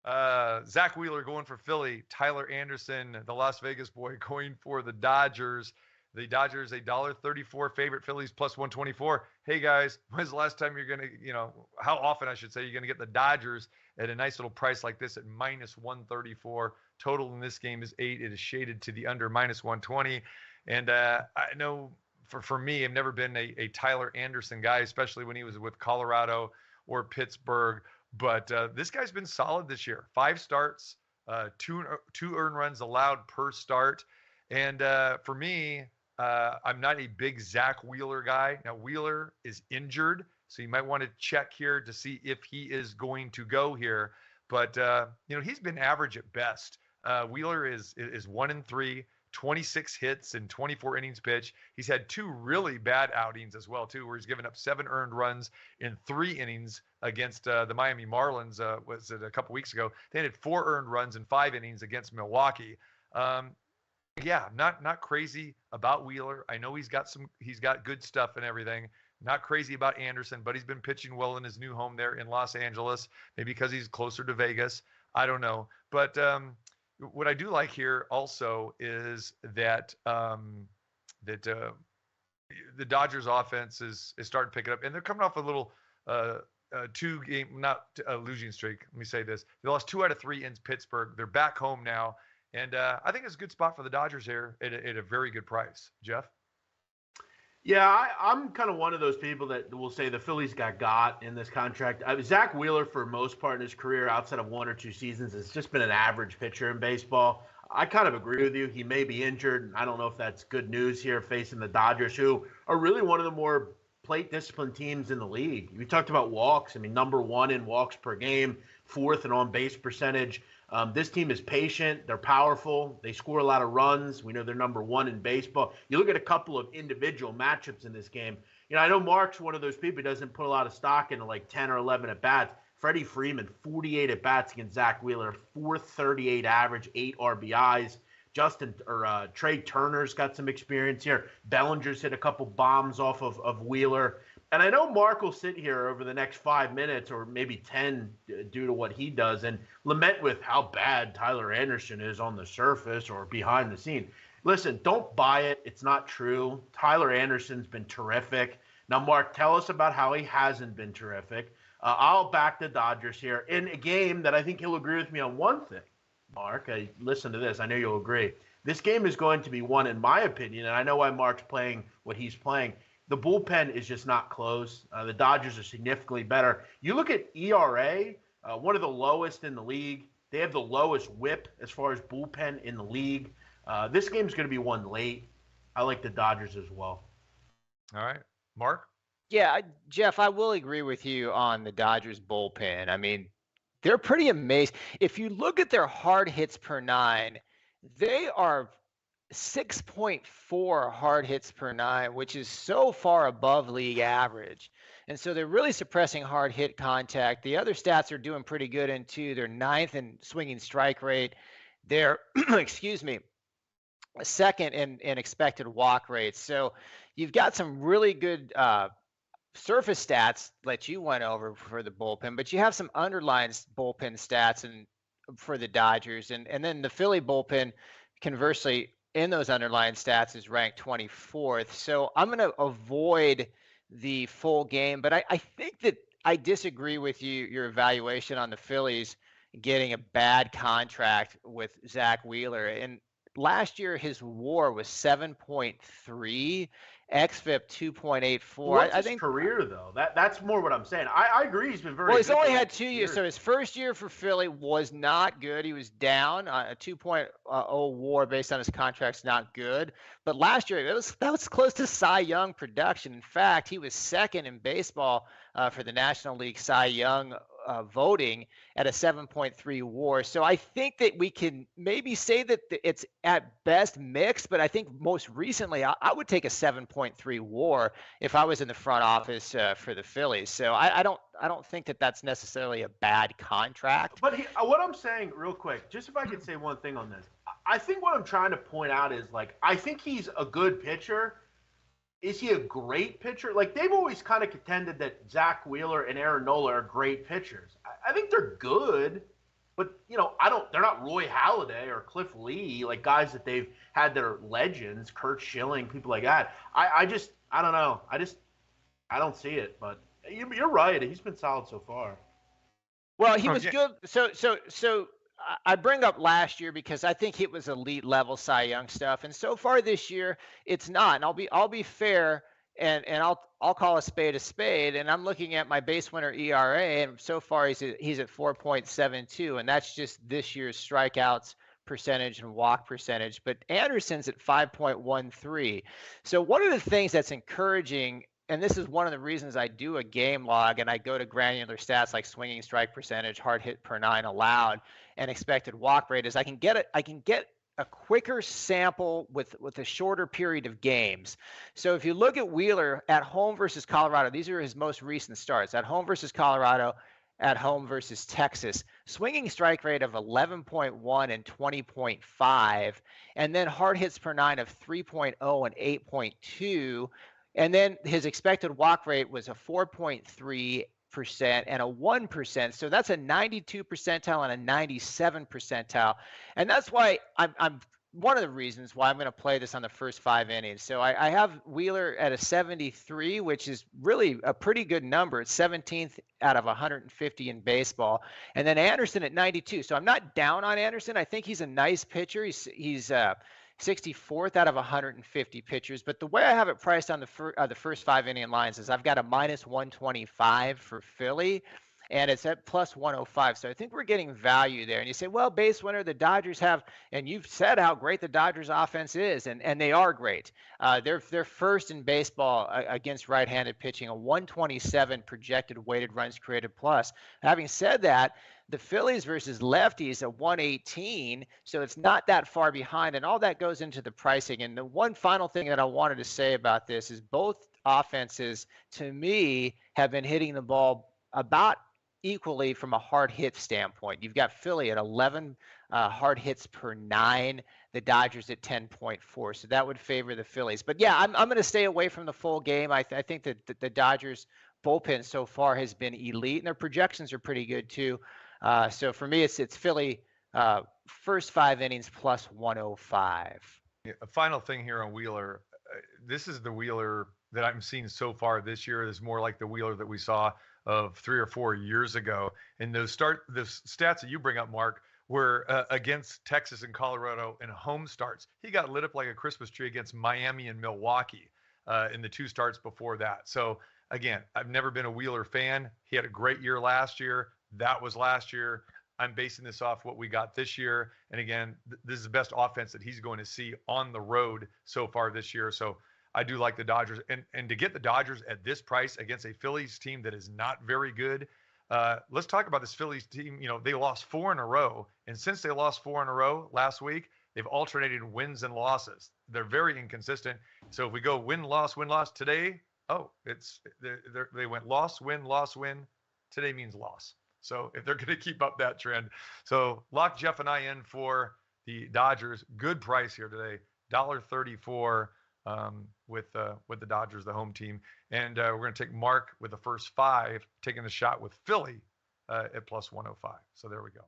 Zach Wheeler going for Philly. Tyler Anderson, the Las Vegas boy, going for the Dodgers. The Dodgers, $1.34 favorite. Phillies plus 124. Hey guys, when's the last time you're gonna, how often I should say you're gonna get the Dodgers at a nice little price like this at minus 134? Total in this game is 8. It is shaded to the under minus 120. And I know for me, I've never been a Tyler Anderson guy, especially when he was with Colorado or Pittsburgh. But this guy's been solid this year. 5 starts, two earned runs allowed per start. And for me, I'm not a big Zach Wheeler guy. Now, Wheeler is injured, so you might want to check here to see if he is going to go here. But, he's been average at best. Wheeler is 1-3, 26 hits and 24 innings pitched. He's had 2 really bad outings as well, too, where he's given up 7 earned runs in 3 innings against the Miami Marlins. Was it a couple weeks ago? They had 4 earned runs in 5 innings against Milwaukee. Yeah, not crazy about Wheeler. I know he's got good stuff and everything. Not crazy about Anderson, but he's been pitching well in his new home there in Los Angeles. Maybe because he's closer to Vegas. I don't know. But what I do like here also is that the Dodgers offense is starting to pick it up, and they're coming off a little 2-game not a losing streak. Let me say this: they lost 2 out of 3 in Pittsburgh. They're back home now, and I think it's a good spot for the Dodgers here at a very good price. Jeff? Yeah, I'm kind of one of those people that will say the Phillies got in this contract. Zach Wheeler, for most part in his career, outside of 1 or 2 seasons, has just been an average pitcher in baseball. I kind of agree with you. He may be injured. I don't know if that's good news here facing the Dodgers, who are really one of the more plate disciplined teams in the league. We talked about walks. I mean, number 1 in walks per game, 4th in on-base percentage. This team is patient. They're powerful. They score a lot of runs. We know they're number 1 in baseball. You look at a couple of individual matchups in this game. I know Mark's one of those people who doesn't put a lot of stock into like 10 or 11 at-bats. Freddie Freeman, 48 at-bats against Zach Wheeler, 438 average, 8 RBIs. Trey Turner's got some experience here. Bellinger's hit a couple bombs off of Wheeler. And I know Mark will sit here over the next 5 minutes or maybe 10 due to what he does and lament with how bad Tyler Anderson is on the surface or behind the scene. Listen, don't buy it. It's not true. Tyler Anderson's been terrific. Now, Mark, tell us about how he hasn't been terrific. I'll back the Dodgers here in a game that I think he'll agree with me on one thing. Mark, listen to this. I know you'll agree. This game is going to be won, in my opinion, and I know why Mark's playing what he's playing. The bullpen is just not close. The Dodgers are significantly better. You look at ERA, one of the lowest in the league. They have the lowest whip as far as bullpen in the league. This game is going to be won late. I like the Dodgers as well. All right. Mark? Yeah, Jeff, I will agree with you on the Dodgers bullpen. I mean, they're pretty amazing. If you look at their hard hits per 9, they are 6.4 hard hits per 9, which is so far above league average. And so they're really suppressing hard hit contact. The other stats are doing pretty good in too. They're 9th in swinging strike rate. They're, excuse me, 2nd in expected walk rates. So you've got some really good surface stats that you went over for the bullpen, but you have some underlying bullpen stats and for the Dodgers. And then the Philly bullpen, conversely, in those underlying stats is ranked 24th. So I'm going to avoid the full game, but I think that I disagree with your evaluation on the Phillies getting a bad contract with Zach Wheeler. And last year, his WAR was 7.3, xFIP 2.84. What's his career, though? That's more what I'm saying. I agree he's been very good. Well, he's only had 2 years. So his first year for Philly was not good. He was down. A 2.0 WAR based on his contract's not good. But last year, that was close to Cy Young production. In fact, he was 2nd in baseball for the National League Cy Young voting at a 7.3 WAR. So I think that we can maybe say that it's at best mixed, but I think most recently I would take a 7.3 WAR if I was in the front office for the Phillies. So I don't think that that's necessarily a bad contract. But what I'm saying real quick, just if I could say one thing on this, I think what I'm trying to point out is I think he's a good pitcher. Is he a great pitcher? They've always kind of contended that Zach Wheeler and Aaron Nola are great pitchers. I think they're good, But they're not Roy Halladay or Cliff Lee, like guys that they've had that are legends, Kurt Schilling, people like that. I don't know. I don't see it. But you're right. He's been solid so far. Well, he was good. So I bring up last year because I think it was elite level Cy Young stuff, and so far this year it's not. And I'll be fair, and I'll call a spade, and I'm looking at my BaseWinner ERA, and so far he's at 4.72, and that's just this year's strikeouts percentage and walk percentage. But Anderson's at 5.13. So one of the things that's encouraging, and this is one of the reasons I do a game log and I go to granular stats like swinging strike percentage, hard hit per nine allowed, and expected walk rate, is I can get a quicker sample with a shorter period of games. So if you look at Wheeler at home versus Colorado, these are his most recent starts. At home versus Colorado, at home versus Texas, swinging strike rate of 11.1 and 20.5, and then hard hits per nine of 3.0 and 8.2. And then his expected walk rate was a 4.3% and a 1%. So that's a 92 percentile and a 97 percentile. And that's why I'm one of the reasons why I'm going to play this on the first 5 innings. So I have Wheeler at a 73, which is really a pretty good number. It's 17th out of 150 in baseball. And then Anderson at 92. So I'm not down on Anderson. I think he's a nice pitcher. He's 64th out of 150 pitchers. But the way I have it priced on the first 5 inning lines is I've got a minus 125 for Philly, and it's at plus 105. So I think we're getting value there. And you say, well, BaseWinner, the Dodgers have, and you've said how great the Dodgers offense is, and they are great. They're first in baseball against right-handed pitching, a 127 projected weighted runs created plus. Having said that, the Phillies versus lefties at 118, so it's not that far behind, and all that goes into the pricing. And the one final thing that I wanted to say about this is both offenses, to me, have been hitting the ball about equally from a hard hit standpoint. You've got Philly at 11 hard hits per 9, the Dodgers at 10.4, so that would favor the Phillies. But yeah, I'm going to stay away from the full game. I think that the Dodgers bullpen so far has been elite, and their projections are pretty good too. So for me, it's Philly first 5 innings plus 105. Yeah, a final thing here on Wheeler. This is the Wheeler that I'm seeing so far this year. Is more like the Wheeler that we saw of 3 or 4 years ago. And the stats that you bring up, Mark, were against Texas and Colorado in home starts. He got lit up like a Christmas tree against Miami and Milwaukee in the 2 starts before that. So again, I've never been a Wheeler fan. He had a great year last year. That was last year. I'm basing this off what we got this year. And again, this is the best offense that he's going to see on the road so far this year. So I do like the Dodgers. And to get the Dodgers at this price against a Phillies team that is not very good, let's talk about this Phillies team. They lost 4 in a row. And since they lost 4 in a row last week, they've alternated wins and losses. They're very inconsistent. So if we go win, loss, today, they went loss, win. Today means loss. So if they're going to keep up that trend. So lock Jeff and I in for the Dodgers. Good price here today, $1.34 with the Dodgers, the home team. And we're going to take Mark with the first 5, taking the shot with Philly at plus 105. So there we go.